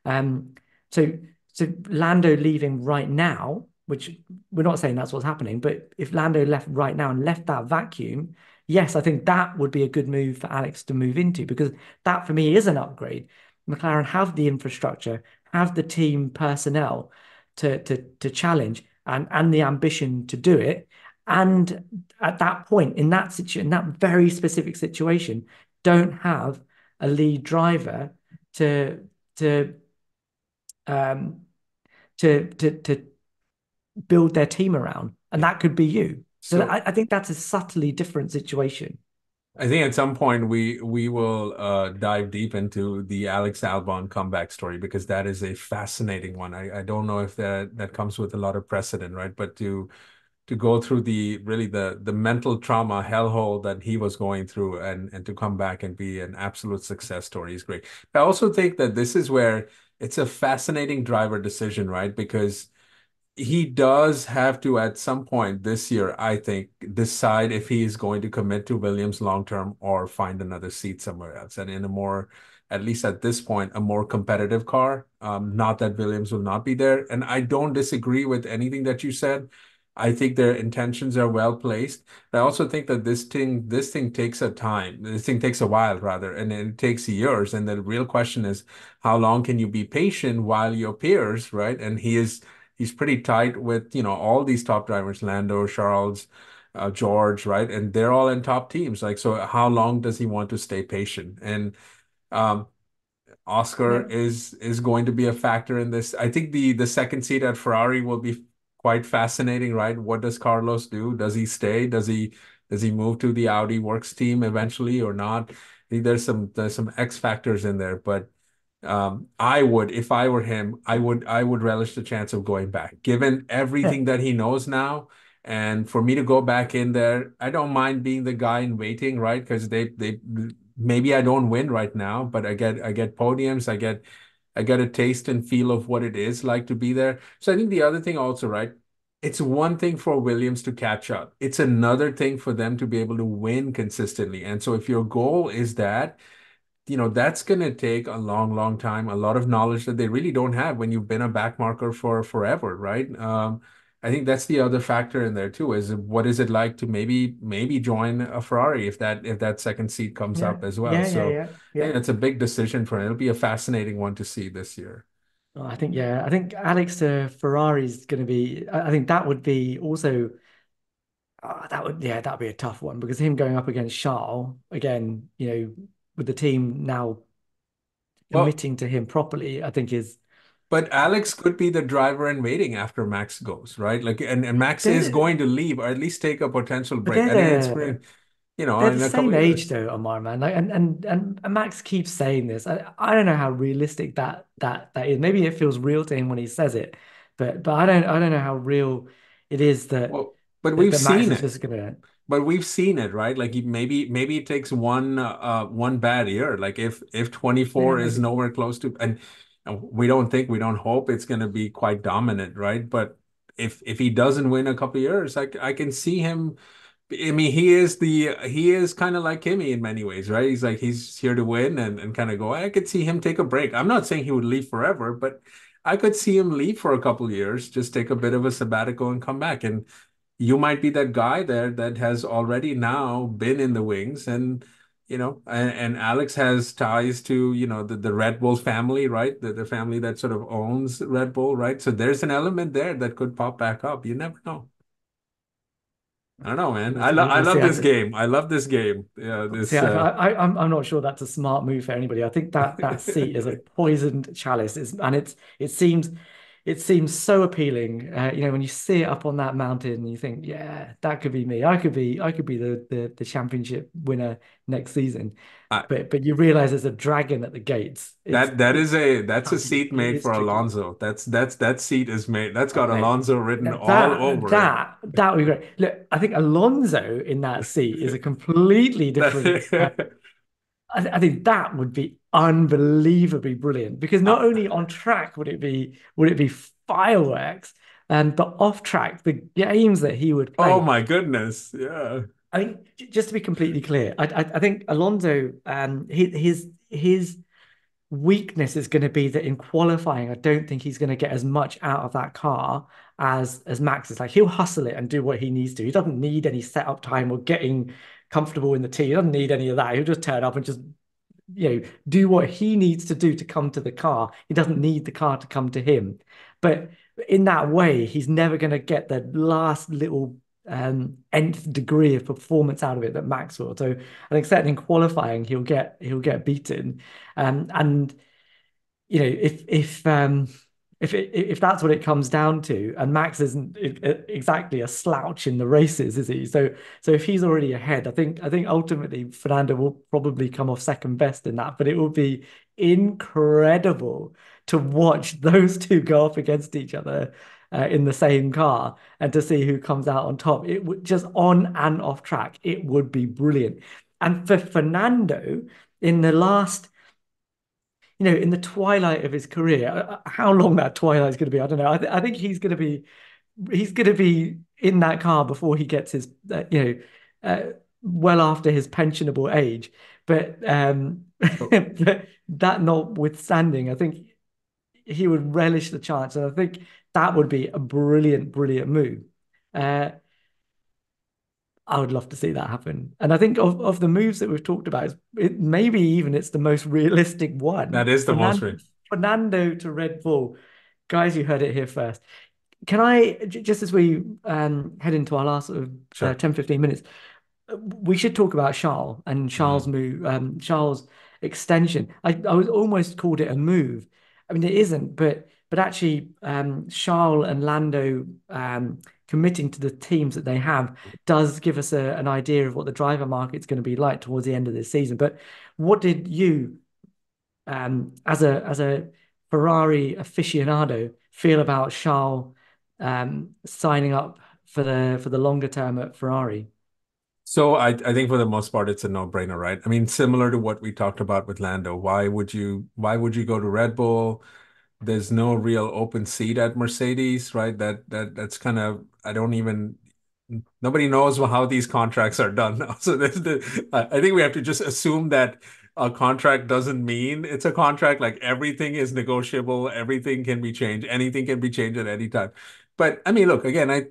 Um, so so Lando leaving right now, which we're not saying that's what's happening, but if Lando left right now and left that vacuum, yes, I think that would be a good move for Alex to move into, because that for me is an upgrade. McLaren have the infrastructure, have the team personnel to challenge, and the ambition to do it. And at that point, in that very specific situation, don't have a lead driver to to um, to build their team around, and yeah. that could be you. So So I think that's a subtly different situation. I think at some point we will dive deep into the Alex Albon comeback story because that is a fascinating one. I don't know if that comes with a lot of precedent, right? But to go through the mental trauma hellhole that he was going through and to come back and be an absolute success story is great. I also think that this is where it's a fascinating driver decision, right? Because he does have to at some point this year, I think, decide if he is going to commit to Williams long term or find another seat somewhere else. And in a more, at least at this point, a more competitive car. Not that Williams will not be there. And I don't disagree with anything that you said. I think their intentions are well placed. But I also think that this thing takes a time. This thing takes a while, rather, and it takes years. And the real question is, how long can you be patient while your peers, right? And he's pretty tight with, all these top drivers, Lando, Charles, George, right? And they're all in top teams. Like, so how long does he want to stay patient? And um, Oscar Yeah. is going to be a factor in this. I think the second seat at Ferrari will be quite fascinating, right? What does Carlos do? Does he stay? Does he move to the Audi Works team eventually or not? I think there's some X factors in there, but I would, if I were him, I would relish the chance of going back, given Yeah. everything that he knows now. And for me to go back in there, I don't mind being the guy in waiting, right? Because they maybe I don't win right now, but I get podiums, I get a taste and feel of what it is like to be there. So I think the other thing also, right? It's one thing for Williams to catch up. It's another thing for them to be able to win consistently. And so if your goal is that, that's going to take a long, long time, a lot of knowledge that they really don't have when you've been a back marker for forever, right? I think that's the other factor in there too, is what is it like to maybe join a Ferrari if that second seat comes Yeah. up as well. Yeah. Yeah. So Yeah. I think Yeah. that's a big decision for him. It'll be a fascinating one to see this year. Oh, I think, yeah, I think Alex to Ferrari's going to be, I think that would be also, yeah, that'd be a tough one because him going up against Charles again, with the team now Well, committing to him properly, I think is but Alex could be the driver in waiting after Max goes, right? Like, and Max is they're, going to leave or at least take a potential but break. I think it's pretty, they're the in a couple same of age years. though, Omar, man. Like, and Max keeps saying this. I don't know how realistic that is. Maybe it feels real to him when he says it, but I don't know how real it is that Well, but that, we've that Max seen is it. just gonna. But we've seen it, right? Like maybe it takes one bad year. Like if Yeah, 24 is maybe. nowhere close to, and we don't hope it's going to be quite dominant, right? But if he doesn't win a couple of years, I can see him. I mean, he is kind of like Kimmy in many ways, right? He's like he's here to win and kind of go. I could see him take a break. I'm not saying he would leave forever, but I could see him leave for a couple of years, just take a bit of a sabbatical and come back. And you might be that guy there that has already now been in the wings and Alex has ties to, the Red Bull family, right? The family that sort of owns Red Bull, right? So there's an element there that could pop back up. You never know. I don't know, man. We'll I see. love I We'll love see. this game. I love this game. Yeah, See, this I'm not sure that's a smart move for anybody. I think that seat is a poisoned chalice, and it seems so appealing. When you see it up on that mountain, you think, yeah, that could be me. I could be the championship winner next season. I, But you realize there's a dragon at the gates. It's it's that's a tricky. seat It made is for tricky. Alonso. That seat is made. That's Oh, got mate. Alonso written That all that over it. that that would be great. Look, I think Alonso in that seat is a completely different. That I think that would be unbelievably brilliant because not only on track would it be fireworks, but off track the games that he would oh play. my goodness. Yeah. I mean, just to be completely clear, I think Alonso, his weakness is going to be that in qualifying, I don't think he's going to get as much out of that car as Max is. Like he'll hustle it and do what he needs to. He doesn't need any setup time or getting comfortable in the team. He doesn't need any of that. He'll just turn up and just do what he needs to do to come to the car. He doesn't need the car to come to him. But in that way, he's never going to get the last little nth degree of performance out of it that Max will. So I think certainly in qualifying, he'll get beaten. And if that's what it comes down to, and Max isn't exactly a slouch in the races, is he? So if he's already ahead, I think ultimately Fernando will probably come off second best in that, but it will be incredible to watch those two go up against each other in the same car and to see who comes out on top. It would just on and off track, it would be brilliant. And for Fernando, in the last in the twilight of his career, how long that twilight is going to be, I don't know. I think he's going to be in that car before he gets his, well after his pensionable age. But that notwithstanding, I think he would relish the chance, and I think that would be a brilliant, brilliant move. Uh, I would love to see that happen. And I think of the moves that we've talked about, maybe even it's the most realistic That one. is the most Fernando to Red Bull. Guys, you heard it here first. Can I, just as we head into our last sort of sure. 10, 15 minutes, we should talk about Charles and Charles' Mm. move, Charles' extension. I was almost called it a move. I mean, it isn't, but actually, Charles and Lando committing to the teams that they have does give us an idea of what the driver market's going to be like towards the end of this season. But what did you, as a Ferrari aficionado, feel about Charles signing up for the longer term at Ferrari? So I think for the most part it's a no-brainer, right? I mean, similar to what we talked about with Lando. Why would you go to Red Bull? There's no real open seat at Mercedes, right? That's kind of I don't even nobody knows how these contracts are done now. So I think we have to just assume that a contract doesn't mean it's a contract. Like everything is negotiable, everything can be changed, anything can be changed at any time. But I mean, look, again, I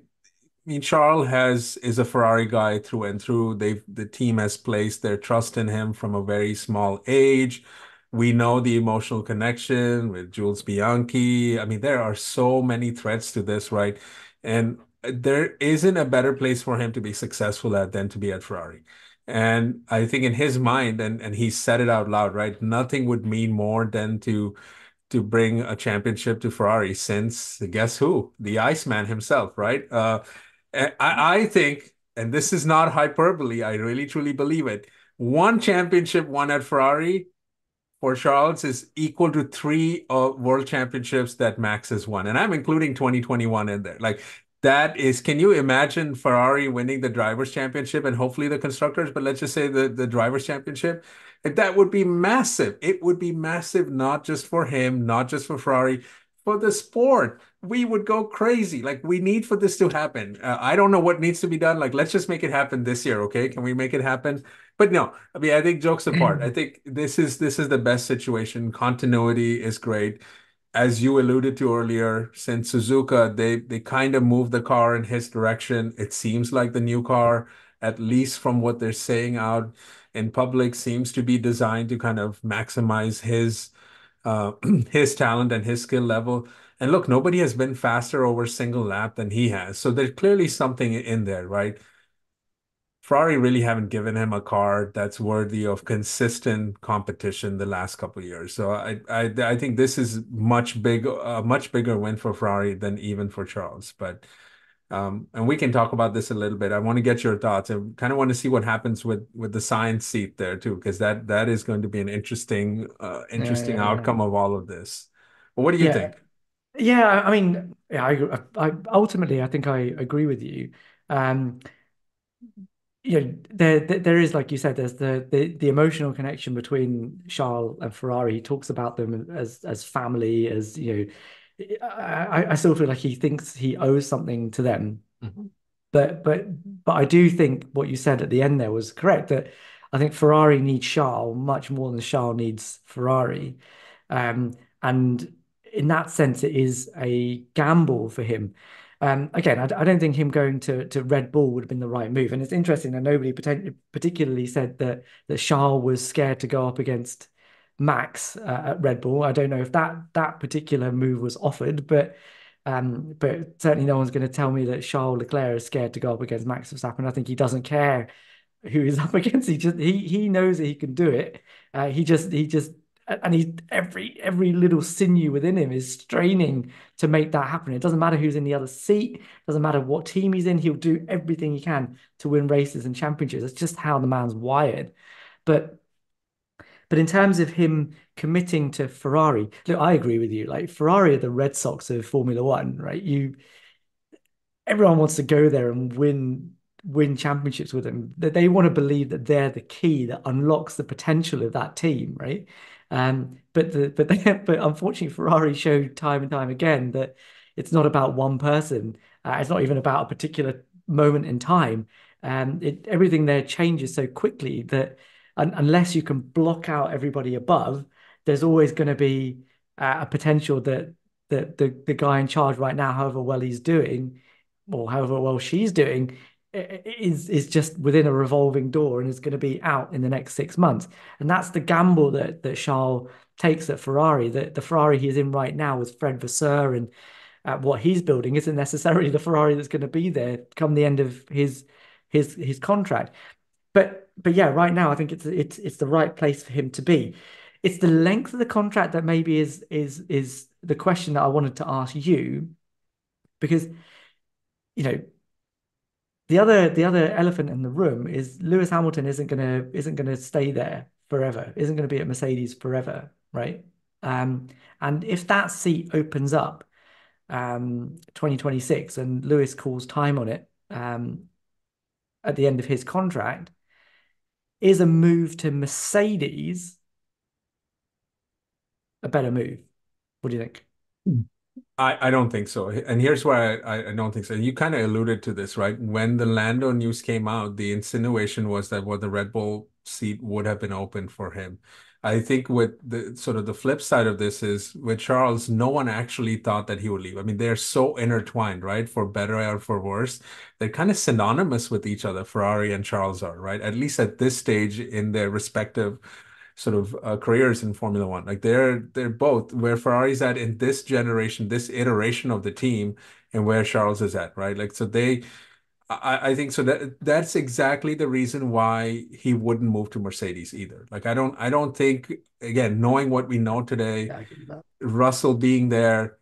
mean, Charles is a Ferrari guy through and through. The team has placed their trust in him from a very small age. We know the emotional connection with Jules Bianchi. I mean, there are so many threads to this, right? And there isn't a better place for him to be successful at than to be at Ferrari. And I think in his mind, and he said it out loud, right? Nothing would mean more than to bring a championship to Ferrari since guess who? The Iceman himself, right? I think, and this is not hyperbole, I really truly believe it. One championship won at Ferrari for Charles is equal to three world championships that Max has won. And I'm including 2021 in there. Like that is, can you imagine Ferrari winning the drivers' championship and hopefully the constructors, but let's just say the drivers' championship? Like, that would be massive. It would be massive, not just for him, not just for Ferrari, for the sport. We would go crazy. Like, we need for this to happen. I don't know what needs to be done. Like, let's just make it happen this year, okay? Can we make it happen? But no, I mean, I think jokes apart, I think this is the best situation. Continuity is great. As you alluded to earlier, since Suzuka, they kind of moved the car in his direction. It seems like the new car, at least from what they're saying out in public, seems to be designed to kind of maximize uh, his talent and his skill level. And look, nobody has been faster over single lap than he has. So there's clearly something in there, right? Ferrari really haven't given him a car that's worthy of consistent competition the last couple of years. So I think this is a much bigger win for Ferrari than even for Charles. But and we can talk about this a little bit. I want to get your thoughts. I kind of want to see what happens with the science seat there too, because that is going to be an Yeah, interesting yeah, yeah. outcome of all of this. But what do you Yeah, think? yeah. I mean, yeah. I ultimately, I think I agree with you. Um, there is, like you said, there's the emotional connection between Charles and Ferrari. He talks about them as family, as I still feel like he thinks he owes something to them. Mhm. But I do think what you said at the end there was correct, that I think Ferrari needs Charles much more than Charles needs Ferrari. And in that sense, it is a gamble for him. Again, I don't think him going to Red Bull would have been the right move. And it's interesting that nobody particularly said that Charles was scared to go up against Max at Red Bull. I don't know if that particular move was offered, but certainly no one's going to tell me that Charles Leclerc is scared to go up against Max Verstappen. I think he doesn't care who he's up against. He knows that he can do it. He just and he every little sinew within him is straining to make that happen. It doesn't matter who's in the other seat. Doesn't matter what team he's in. He'll do everything he can to win races and championships. It's just how the man's wired. But but in terms of him committing to Ferrari, look, I agree with you. Like Ferrari are the Red Sox of Formula One, right? Everyone wants to go there and win championships with them. That they want to believe that they're the key that unlocks the potential of that team, right? But unfortunately, Ferrari showed time and time again that it's not about one person. It's not even about a particular moment in time. Everything there changes so quickly that unless you can block out everybody above, there's always going to be a potential that the guy in charge right now, however well he's doing or however well she's doing, is just within a revolving door and is going to be out in the next 6 months. And that's the gamble that Charles takes at Ferrari. That the Ferrari he's in right now with Fred Vasseur and what he's building isn't necessarily the Ferrari that's going to be there come the end of his contract. but yeah, right now I think it's the right place for him to be. It's the length of the contract that maybe is the question that I wanted to ask you because you know the other elephant in the room is Lewis Hamilton isn't gonna stay there forever, isn't gonna be at Mercedes forever, right? Um, and if that seat opens up 2026 and Lewis calls time on it at the end of his contract, is a move to Mercedes a better move? What do you think? I don't think so. And here's why I don't think so. You kind of alluded to this, right? When the Lando news came out, the insinuation was that the Red Bull seat would have been open for him. I think with the sort of the flip side of this is with Charles, no one actually thought that he would leave. I mean, they're so intertwined, right? For better or for worse. They're kind of synonymous with each other, Ferrari and Charles are, right? At least at this stage in their respective sort of careers in Formula One. Like they're both where Ferrari's at in this generation, this iteration of the team, and where Charles is at, right? Like so I think so that's exactly the reason why he wouldn't move to Mercedes either. Like I don't think again, knowing what we know today, Yeah, I agree with that. Russell being there.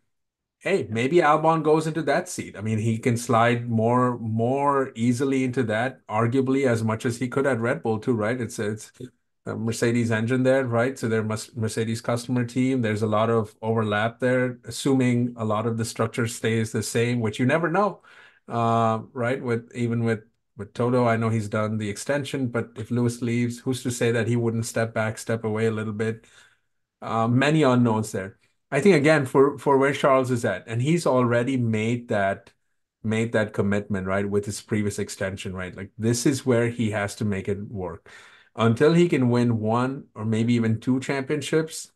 Hey, maybe Albon goes into that seat. I mean, he can slide more easily into that, arguably as much as he could at Red Bull too, right? It's a Mercedes engine there, right? So they're Mercedes customer team. There's a lot of overlap there, assuming a lot of the structure stays the same, which you never know, right? With Toto, I know he's done the extension, but if Lewis leaves, who's to say that he wouldn't step back, step away a little bit? Many unknowns there. I think again for where Charles is at, and he's already made that commitment, right, with his previous extension, right? Like this is where he has to make it work. Until he can win one or maybe even two championships,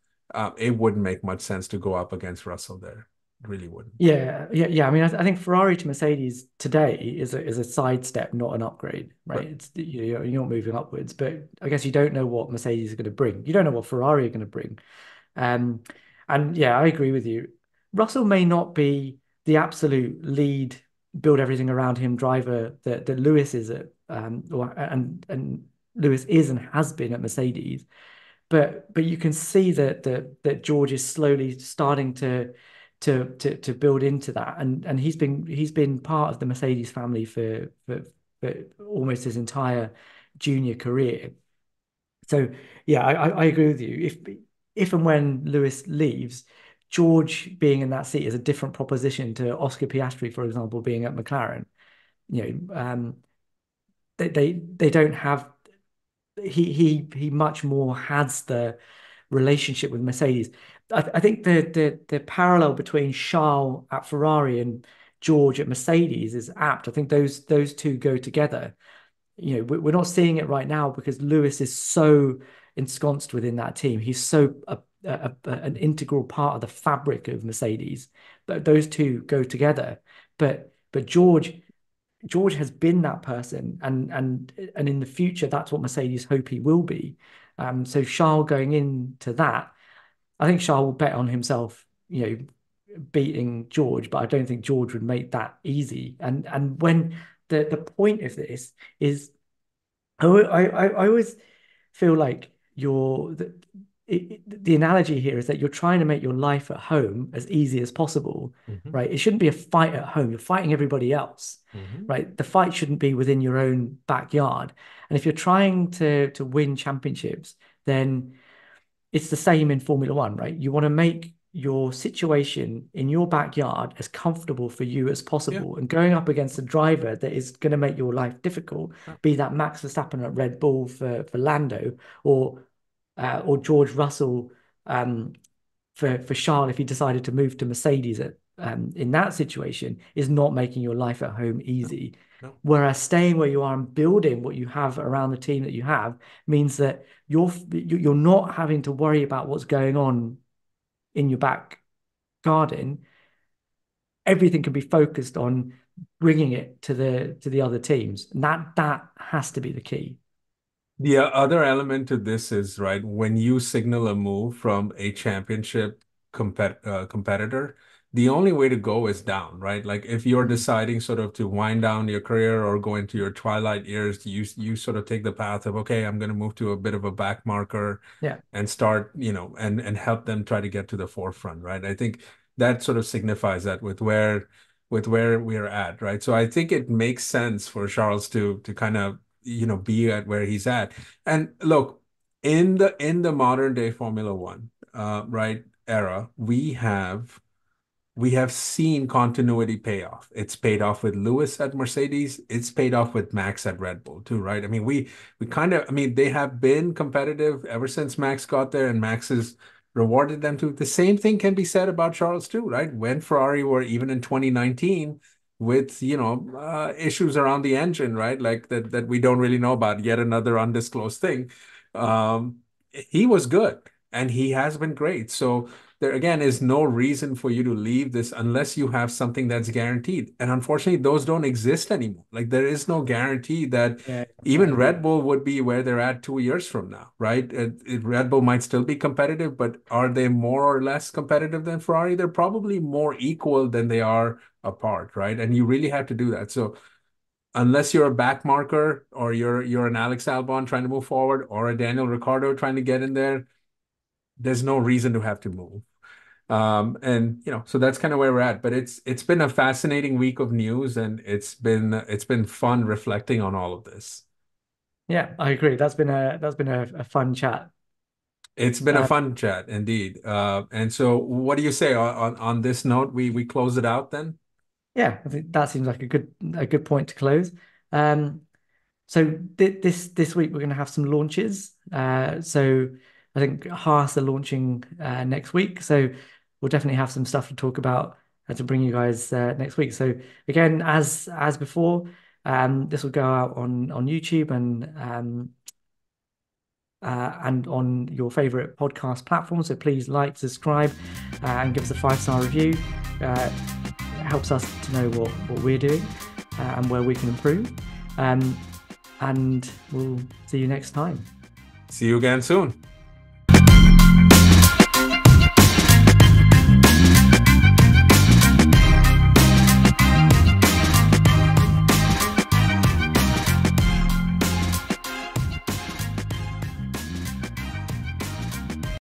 it wouldn't make much sense to go up against Russell there. It really wouldn't. Yeah. I mean, I think Ferrari to Mercedes today is a sidestep, not an upgrade, right? Right. You're not moving upwards, but I guess you don't know what Mercedes is going to bring. You don't know what Ferrari are going to bring. Um, and yeah, I agree with you. Russell may not be the absolute lead, build everything around him driver that Lewis is at, and Lewis is and has been at Mercedes. But you can see that George is slowly starting to build into that, and he's been part of the Mercedes family for almost his entire junior career. So yeah, I agree with you. If and when Lewis leaves, George being in that seat is a different proposition to Oscar Piastri, for example, being at McLaren. They don't have he much more has the relationship with Mercedes. I think the parallel between Charles at Ferrari and George at Mercedes is apt. I think those two go together. We're not seeing it right now because Lewis is so ensconced within that team. He's so an integral part of the fabric of Mercedes. But those two go together. But George has been that person, and in the future, that's what Mercedes hope he will be. So Charles going into that, I think Charles will bet on himself, beating George, but I don't think George would make that easy. And when the point of this is, I always feel like the analogy here is that you're trying to make your life at home as easy as possible, Hmm. right? It shouldn't be a fight at home. You're fighting everybody else, Hmm. right? The fight shouldn't be within your own backyard. And if you're trying to win championships, then it's the same in Formula One, right? You want to make your situation in your backyard as comfortable for you as Yeah. possible. And going up against a driver that is going to make your life difficult, be that Max Verstappen at Red Bull for Lando, or George Russell for Charles if he decided to move to Mercedes in that situation, is not making your life at home No, easy. no. Whereas staying where you are and building what you have around the team that you have means that you're not having to worry about what's going on in your back garden. Everything can be focused on bringing it to the other teams, and that has to be the key. The other element to this is, right, when you signal a move from a championship competitor the only way to go is down, right? Like if you're deciding sort of to wind down your career or go into your twilight years, you sort of take the path of, okay, I'm going to move to a bit of a back marker Yeah. and start, and help them try to get to the forefront, right? I think that sort of signifies that with where we're at, right? So I think it makes sense for Charles to kind of, be at where he's at. And look, in the modern day Formula One, right, era, we have seen continuity pay off. It's paid off with Lewis at Mercedes. It's paid off with Max at Red Bull too, right? I mean, we kind of, I mean, they have been competitive ever since Max got there, and Max has rewarded them too. The same thing can be said about Charles too, right? When Ferrari were even in 2019 with, issues around the engine, right? Like that we don't really know about, yet another undisclosed thing. He was good and he has been great. So there again is no reason for you to leave this unless you have something that's guaranteed. And unfortunately, those don't exist anymore. Like there is no guarantee that Yeah, I even agree. Red Bull would be where they're at 2 years from now, right? Red Bull might still be competitive, but are they more or less competitive than Ferrari? They're probably more equal than they are apart, right? And you really have to do that. So unless you're a back marker or you're an Alex Albon trying to move forward or a Daniel Ricciardo trying to get in there, there's no reason to have to move. And so that's kind of where we're at. But it's been a fascinating week of news, and it's been fun reflecting on all of this. Yeah, I agree. That's been a fun chat. It's been a Uh, fun chat indeed. And so what do you say on this note? We close it out then? yeah, I think that seems like a good point to close. Um, So this week we're going to have some launches. So I think Haas are launching next week. So we'll definitely have some stuff to talk about to bring you guys next week. So again, as before, this will go out on YouTube and on your favorite podcast platform. So please like, subscribe, and give us a 5-star review. It helps us to know what we're doing and where we can improve. And we'll see you next time. See you again soon.